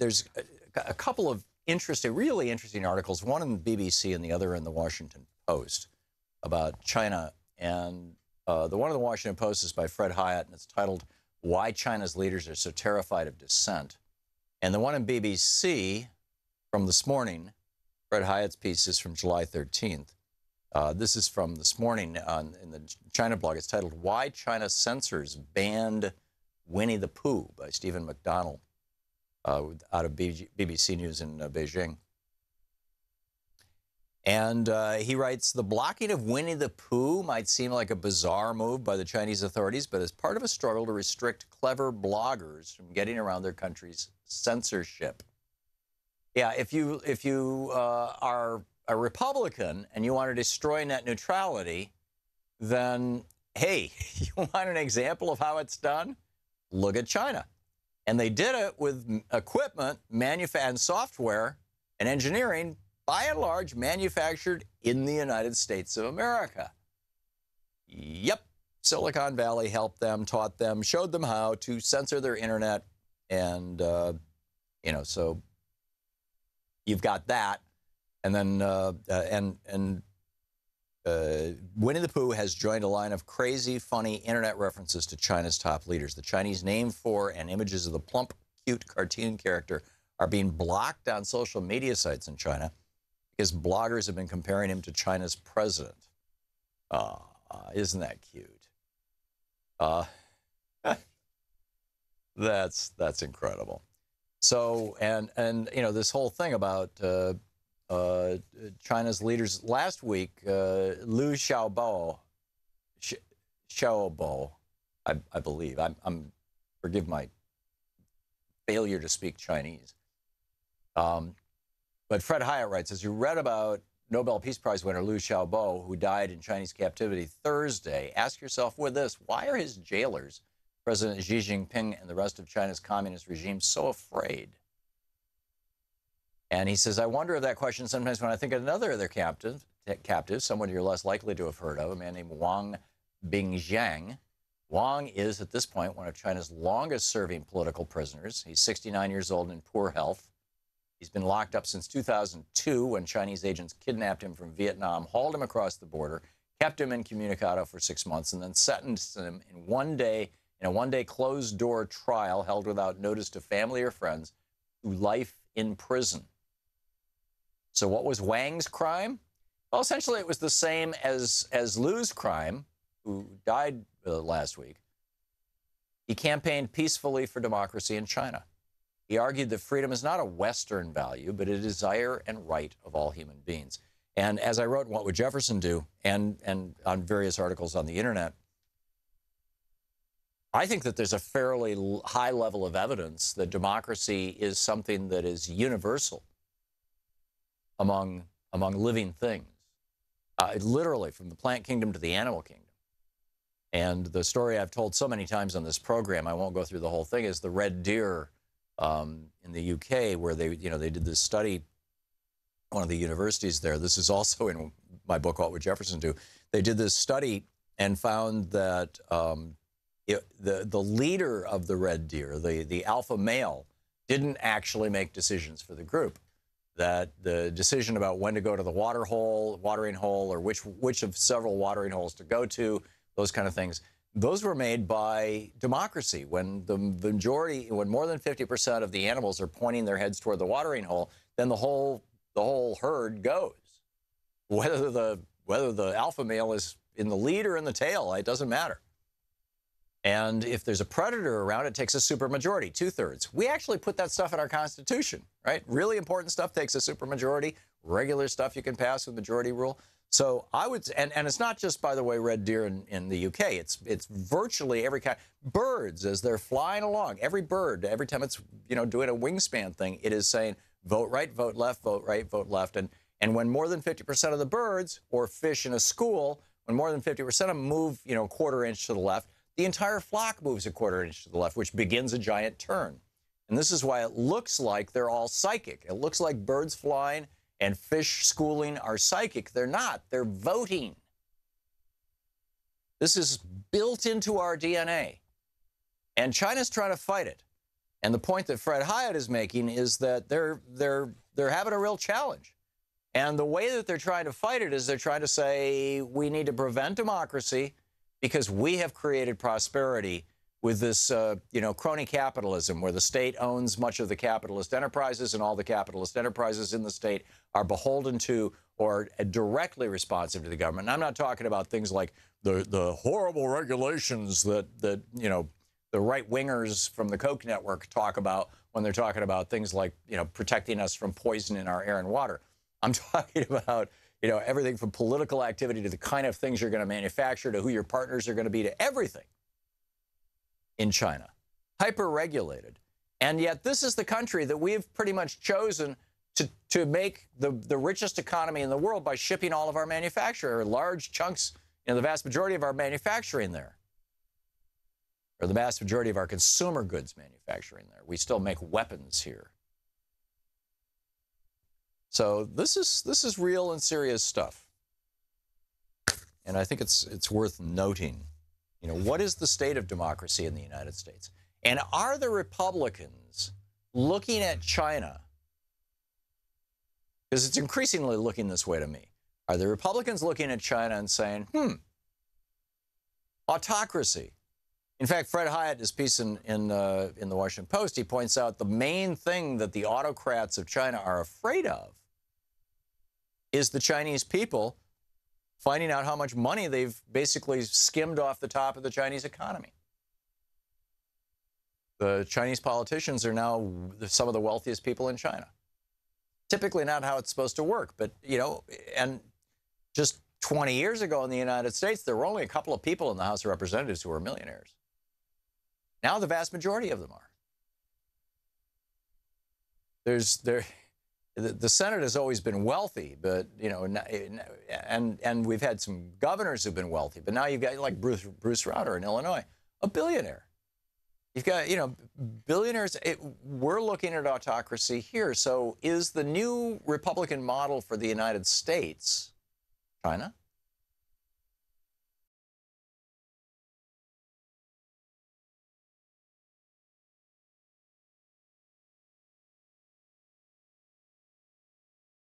there's a couple of really interesting articles, one in the BBC and the other in the Washington Post, about China. And the one in the Washington Post is by Fred Hyatt, and it's titled, "Why China's Leaders Are So Terrified of Dissent." And the one in BBC from this morning, Fred Hyatt's piece is from July 13th. This is from this morning in the China blog. It's titled, "Why China Censors Banned Winnie the Pooh" by Stephen McDonnell, out of BBC News in Beijing. And he writes, "The blocking of Winnie the Pooh might seem like a bizarre move by the Chinese authorities, but as part of a struggle to restrict clever bloggers from getting around their country's censorship." Yeah, if you are a Republican and you want to destroy net neutrality, then, hey, you want an example of how it's done? Look at China. And they did it with equipment, and software and engineering, by and large, manufactured in the United States of America. Yep, Silicon Valley helped them, taught them, showed them how to censor their internet. And, so you've got that. And then, Winnie the Pooh has joined a line of crazy, funny internet references to China's top leaders. The Chinese name for and images of the plump, cute cartoon character are being blocked on social media sites in China because bloggers have been comparing him to China's president. Isn't that cute? That's incredible. So, and this whole thing about China's leaders last week, Liu Xiaobo, I believe. I'm forgive my failure to speak Chinese. But Fred Hyatt writes, as you read about Nobel Peace Prize winner Liu Xiaobo, who died in Chinese captivity Thursday, ask yourself with this: why are his jailers, President Xi Jinping and the rest of China's communist regime, so afraid? And he says, I wonder of that question sometimes when I think of another of their captives, someone you're less likely to have heard of, a man named Wang Bingjiang. Wang is, at this point, one of China's longest-serving political prisoners. He's 69 years old and in poor health. He's been locked up since 2002 when Chinese agents kidnapped him from Vietnam, hauled him across the border, kept him incommunicado for 6 months, and then sentenced him in a one-day closed-door trial held without notice to family or friends to life in prison. So what was Wang's crime? Well, essentially it was the same as Liu's crime, who died last week. He campaigned peacefully for democracy in China. He argued that freedom is not a Western value, but a desire and right of all human beings. And as I wrote in What Would Jefferson Do, and on various articles on the internet, I think that there's a fairly high level of evidence that democracy is something that is universal among living things, literally from the plant kingdom to the animal kingdom. And the story I've told so many times on this program, I won't go through the whole thing, is the red deer in the UK, where they did this study, one of the universities there. This is also in my book, What Would Jefferson Do? They did this study and found that the leader of the red deer, the alpha male, didn't actually make decisions for the group. That the decision about when to go to the watering hole, or which of several watering holes to go to, those kind of things, those were made by democracy. When when more than 50% of the animals are pointing their heads toward the watering hole, then the whole herd goes. Whether the alpha male is in the lead or in the tail, it doesn't matter. And if there's a predator around, it takes a supermajority, 2/3. We actually put that stuff in our Constitution, right? Really important stuff takes a supermajority. Regular stuff you can pass with majority rule. So I would, and it's not just, by the way, red deer in the UK. It's virtually every kind. Birds, as they're flying along, every bird, every time it's doing a wingspan thing, it is saying vote right, vote left, vote right, vote left. And when more than 50% of the birds, or fish in a school, when more than 50% of them move, a quarter inch to the left, the entire flock moves a quarter inch to the left, which begins a giant turn. And this is why it looks like they're all psychic. It looks like birds flying and fish schooling are psychic. They're not. They're voting. This is built into our DNA. And China's trying to fight it. And the point that Fred Hiatt is making is that they're having a real challenge. And the way that they're trying to fight it is they're trying to say, we need to prevent democracy because we have created prosperity with this, crony capitalism where the state owns much of the capitalist enterprises and all the capitalist enterprises in the state are beholden to or directly responsive to the government. And I'm not talking about things like the horrible regulations that the right-wingers from the Koch network talk about when they're talking about things like, protecting us from poison in our air and water. I'm talking about, everything from political activity to the kind of things you're going to manufacture to who your partners are going to be to everything in China. Hyper-regulated. And yet this is the country that we've pretty much chosen to make the richest economy in the world by shipping all of our manufacture, large chunks, the vast majority of our manufacturing there. Or the vast majority of our consumer goods manufacturing there. We still make weapons here. So this is real and serious stuff. And I think it's worth noting, what is the state of democracy in the United States? And are the Republicans looking at China, because it's increasingly looking this way to me, are the Republicans looking at China and saying, autocracy? In fact, Fred Hiatt, in his piece in the Washington Post, he points out the main thing that the autocrats of China are afraid of is the Chinese people finding out how much money they've basically skimmed off the top of the Chinese economy. The Chinese politicians are now some of the wealthiest people in China. Typically not how it's supposed to work, but, and just 20 years ago in the United States, there were only a couple of people in the House of Representatives who were millionaires. Now the vast majority of them are. The Senate has always been wealthy, but, and we've had some governors who've been wealthy, but now you've got like Bruce Rauter in Illinois, a billionaire. You've got, billionaires. We're looking at autocracy here. So is the new Republican model for the United States China?